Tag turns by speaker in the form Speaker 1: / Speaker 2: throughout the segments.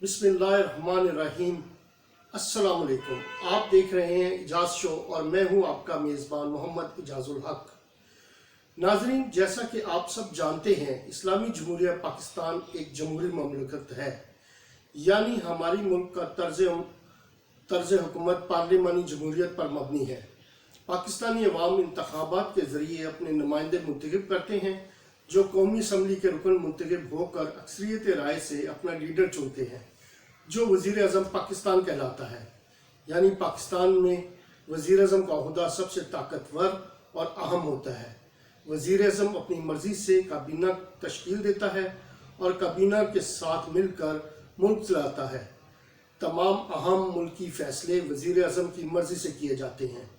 Speaker 1: बिस्मिल्लाहिर्रहमानिर्रहीम। अस्सलाम वालेकुम। आप देख रहे हैं इजाज़ शो और मैं हूं आपका मेज़बान मोहम्मद इजाज़ुल हक। नाज़रीन, जैसा कि आप सब जानते हैं, इस्लामी जमहूरिया पाकिस्तान एक जमहूरी ममलकत है, यानी हमारी मुल्क का तर्ज हुकूमत पार्लिमानी जमहूरियत पर मबनी है। पाकिस्तानी अवाम इंतखाबात के ज़रिए अपने नुमाइंदे मुंतखब करते हैं, जो कौमी असम्बली के रुकन मुंतखब होकर अक्सरियत राय से अपना लीडर चुनते हैं, जो वज़ीर आज़म पाकिस्तान कहलाता है। यानी पाकिस्तान में वज़ीर आज़म का ओहदा सबसे ताकतवर और अहम होता है। वज़ीर आज़म अपनी मर्ज़ी से काबीना तश्कील देता है और काबीना के साथ मिलकर मुल्क चलाता है। तमाम अहम मुल्की फ़ैसले वज़ीर आज़म की मर्ज़ी से किए जाते हैं।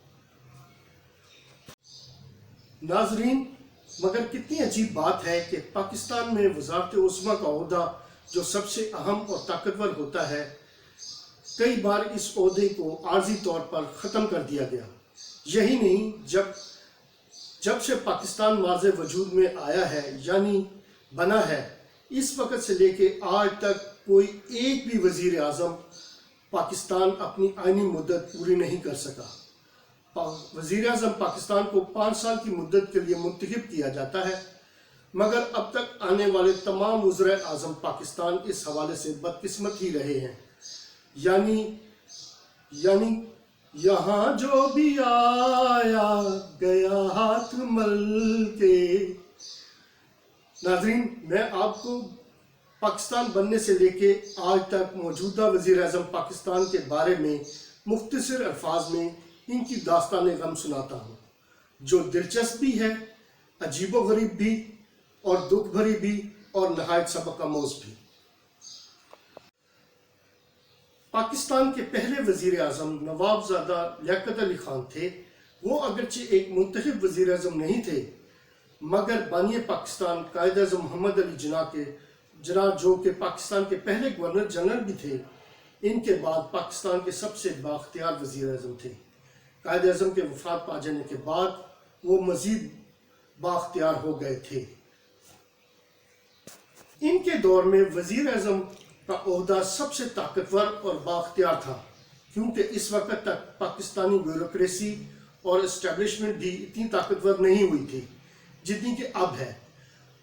Speaker 1: नाज़रीन, मगर कितनी अजीब बात है कि पाकिस्तान में वज़ारत उस्मा का ओहदा जो सबसे अहम और ताकतवर होता है, कई बार इस ओहदे को आर्जी तौर पर ख़त्म कर दिया गया। यही नहीं, जब से पाकिस्तान माज़ वजूद में आया है, यानी बना है, इस वक्त से लेके आज तक कोई एक भी वज़ीर आज़म पाकिस्तान अपनी आइनी मुद्दत पूरी नहीं कर सका। वज़ीर आज़म पाकिस्तान को 5 साल की मुद्दत के लिए मुंतखब किया जाता है, मगर अब तक आने वाले तमाम वज़ीर आज़म पाकिस्तान इस हवाले से बदकिस्मत ही रहे हैं। यानी यहाँ जो भी आया गया हाथ मल के। नाज़रीन, मैं आपको पाकिस्तान बनने से लेके आज तक मौजूदा वज़ीर आज़म पाकिस्तान के बारे में मुख्तसर अल्फाज में इनकी दास्तान गम सुनाता हूँ, जो दिलचस्प भी है, अजीबो गरीब भी और दुख भरी भी और नहायत सबक आमोज़ भी। पाकिस्तान के पहले वज़ीर आज़म नवाबज़ादा लियाकत अली खान थे। वो अगरचे एक मुंतखब वज़ीर आज़म नहीं थे, मगर बानी पाकिस्तान कायद आज़म मोहम्मद अली जिन्ना जो कि पाकिस्तान के पहले गवर्नर जनरल भी थे, इनके बाद पाकिस्तान के सबसे बाख्तियार वज़ीर आज़म थे। कायद आज़म के वफ़ात पा जाने के बाद वो मज़ीद बाख्तियार हो गए थे। इनके दौर में वज़ीर आज़म का ओहदा सबसे ताकतवर और बाख्तियार था, क्योंकि इस वक्त तक पाकिस्तानी ब्यूरोक्रेसी और इस्टेब्लिशमेंट भी इतनी ताकतवर नहीं हुई थी जितनी कि अब है।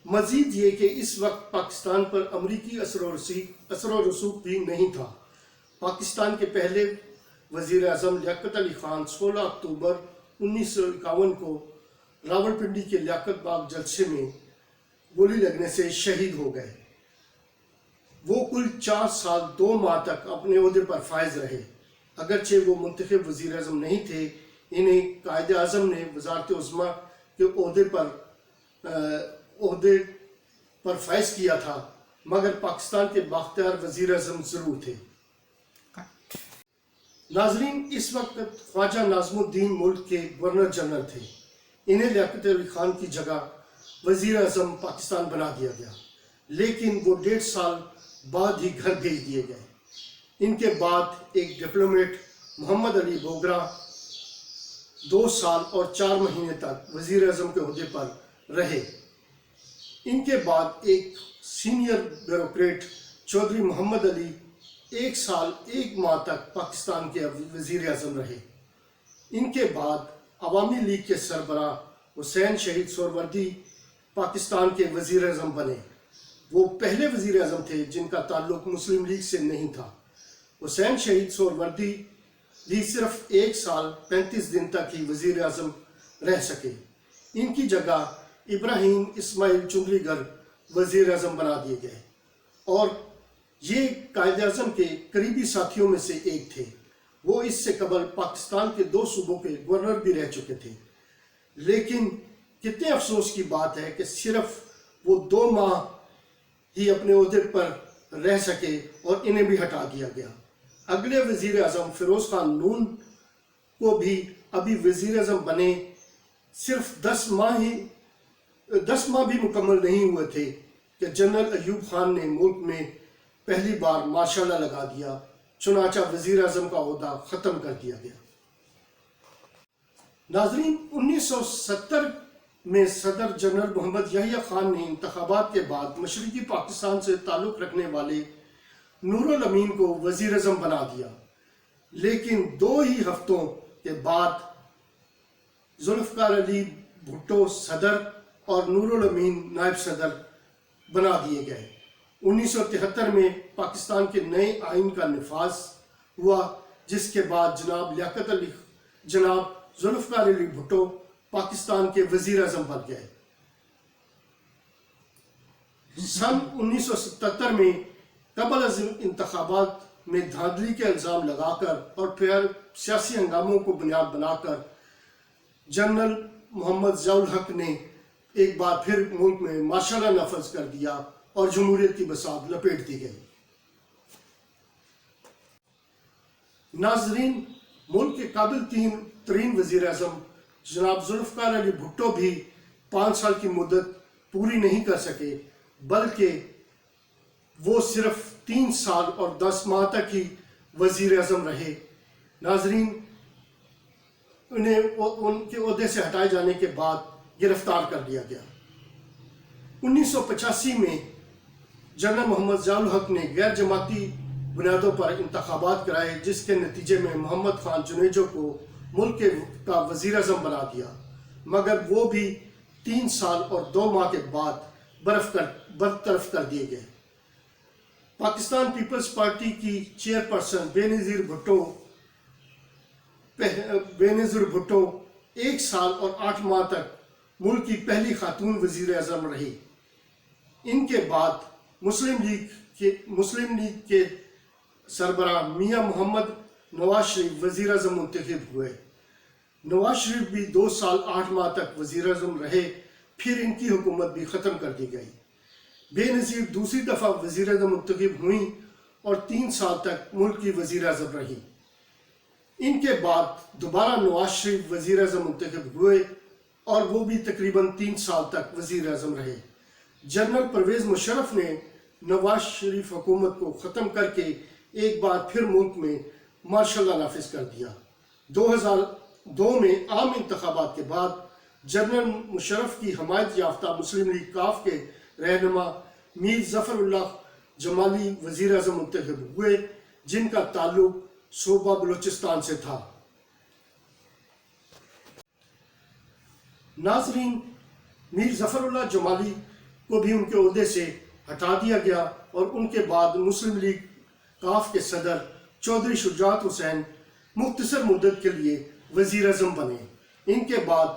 Speaker 1: मज़ीद ये कि इस वक्त पाकिस्तान पर अमरीकी असर व रसूख भी नहीं था। पाकिस्तान के पहले वज़ीर आज़म लियाकत अली खान 16 अक्टूबर 1951 को रावलपिंडी के लियाकत बाग जलसे में गोली लगने से शहीद हो गए। वो कुल 4 साल 2 माह तक अपने ओहदे पर फायज रहे। अगरचे वो मुंतखब वज़ीर आज़म नहीं थे, इन्हें कायद आज़म ने वज़ारत उस्मा के ओहदे पर फायज किया था, मगर पाकिस्तान के बाख्तियार वज़ीर आज़म ज़रूर थे। नाज़रीन, इस वक्त ख्वाजा नाज़मुद्दीन मुल्क के गवर्नर जनरल थे। इन्हें लियाकत अली खान की जगह वज़ीर आज़म पाकिस्तान बना दिया गया, लेकिन वो 1.5 साल बाद ही घर भेज दिए गए। इनके बाद एक डिप्लोमेट मोहम्मद अली बोगरा 2 साल और 4 महीने तक वज़ीर आज़म के ओहदे पर रहे। इनके बाद एक सीनियर ब्यूरोक्रेट चौधरी मोहम्मद अली 1 साल 1 माह तक पाकिस्तान के वज़ीर आज़म रहे। इनके बाद अवामी लीग के सरबराह हुसैन शहीद सोहरावर्दी पाकिस्तान के वज़ीर आज़म बने। वो पहले वज़ीर आज़म थे जिनका ताल्लुक मुस्लिम लीग से नहीं था। हुसैन शहीद सोहरावर्दी भी सिर्फ 1 साल 35 दिन तक ही वज़ीर आज़म रह सके। इनकी जगह इब्राहिम इस्माइल चुंदरीगर वज़ीर आज़म बना दिए गए और ये कायद आज़म के करीबी साथियों में से एक थे। वो इससे कबल पाकिस्तान के 2 सूबों के गवर्नर भी रह चुके थे। लेकिन कितने अफसोस की बात है कि सिर्फ वो 2 माह ही अपने ओहदे पर रह सके और इन्हें भी हटा दिया गया। अगले वज़ीर आज़म फ़िरोज़ खान नून को भी अभी वज़ीर आज़म बने सिर्फ 10 माह भी मुकम्मल नहीं हुए थे कि जनरल अयूब खान ने मुल्क में पहली बार मार्शल लॉ लगा दिया। चुनाचा वज़ीर आज़म का ओहदा ख़त्म कर दिया गया। नाज़रीन, 1970 में सदर जनरल मोहम्मद याहिया खान ने इंतखाबात के बाद मशरक़ी पाकिस्तान से ताल्लुक़ रखने वाले نور الامین کو وزیر اعظم بنا دیا، لیکن 2 ہی ہفتوں کے بعد ذوالفقار علی بھٹو صدر اور نور الامین نائب صدر بنا دیے گئے۔ 1973 میں پاکستان کے نئے آئین کا نفاذ ہوا، جس کے بعد جناب ذوالفقار علی بھٹو پاکستان کے وزیر اعظم بن گئے۔ سن 1977 میں قبل از انتخابات میں دھاندلی کے الزام لگا کر اور پھر سیاسی ہنگاموں کو بنیاد بنا کر جنرل محمد ضیاء الحق نے ایک بار پھر ملک میں مارشل لا نافذ کر دیا اور جمہوریت کی بساط لپیٹ دی گئی۔ ناظرین، ملک کے قابل ترین وزیر اعظم جناب ذوالفقار علی بھٹو بھی 5 سال کی مدت پوری نہیں کر سکے، بلکہ وہ صرف 3 سال اور 10 ماہ تک ہی وزیر اعظم رہے۔ ناظرین، انہیں ان کے عہدے سے ہٹائے جانے کے بعد گرفتار کر لیا گیا۔ 1985 میں جنرل محمد ضیاء الحق نے غیر جماعتی بنیادوں پر انتخابات کرائے، جس کے نتیجے میں محمد خان جنیجو کو ملک کا وزیر اعظم بنا دیا، مگر وہ بھی 3 سال اور 2 ماہ کے بعد برطرف کر دیے گئے۔ پاکستان پیپلز پارٹی کی چیئرپرسن بے نظیر بھٹو 1 سال اور 8 ماہ تک ملک کی پہلی خاتون وزیر اعظم رہی۔ ان کے بعد مسلم لیگ کے سربراہ میاں محمد نواز شریف وزیر اعظم منتخب ہوئے۔ نواز شریف بھی 2 سال 8 ماہ تک وزیر اعظم رہے، پھر ان کی حکومت بھی ختم کر دی گئی۔ بے نظیر دوسری دفعہ وزیر اعظم منتخب ہوئیں اور 3 سال تک ملک کی وزیر اعظم رہی۔ ان کے بعد دوبارہ نواز شریف وزیر اعظم منتخب ہوئے اور وہ بھی تقریباً 3 سال تک وزیر اعظم رہے۔ جنرل پرویز مشرف نے نواز شریف حکومت کو ختم کر کے ایک بار پھر ملک میں مارشل لا نافذ کر دیا۔ 2002 میں عام انتخابات کے بعد جنرل مشرف کی حمایت یافتہ مسلم لیگ کاف کے رہنما میر ظفر اللہ جمالی وزیر اعظم منتخب ہوئے، جن کا تعلق صوبہ بلوچستان سے تھا۔ ناظرین، میر ظفر اللہ جمالی کو بھی ان کے عہدے سے ہٹا دیا گیا اور ان کے بعد مسلم لیگ کاف کے صدر چودھری شجاعت حسین مختصر مدت کے لیے وزیر اعظم بنے۔ ان کے بعد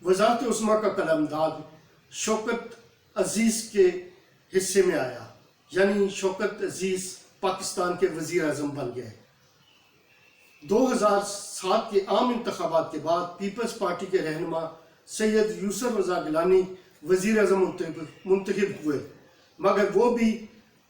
Speaker 1: وزارت عظمیٰ کا قلمداد شوکت عزیز کے حصے میں آیا، یعنی شوکت عزیز پاکستان کے وزیر اعظم بن گئے۔ 2007 کے عام انتخابات کے بعد پیپلز پارٹی کے رہنما سید یوسف رضا گیلانی وزیر اعظم منتخب ہوئے، مگر وہ بھی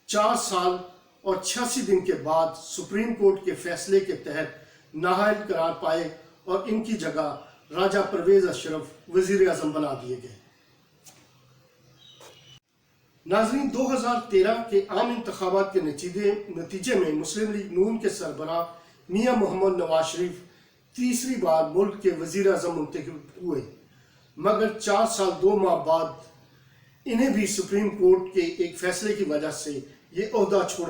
Speaker 1: 4 سال اور 86 دن کے بعد سپریم کورٹ کے فیصلے کے تحت نااہل قرار پائے اور ان کی جگہ راجہ پرویز اشرف وزیر اعظم بنا دیے گئے۔ ناظرین، 2013 کے عام انتخابات کے نتیجے میں مسلم لیگ نون کے سربراہ میاں محمد نواز شریف تیسری بار ملک کے وزیر اعظم منتخب ہوئے، مگر 4 سال 2 ماہ بعد انہیں بھی سپریم کورٹ کے ایک فیصلے کی وجہ سے یہ عہدہ چھوڑنا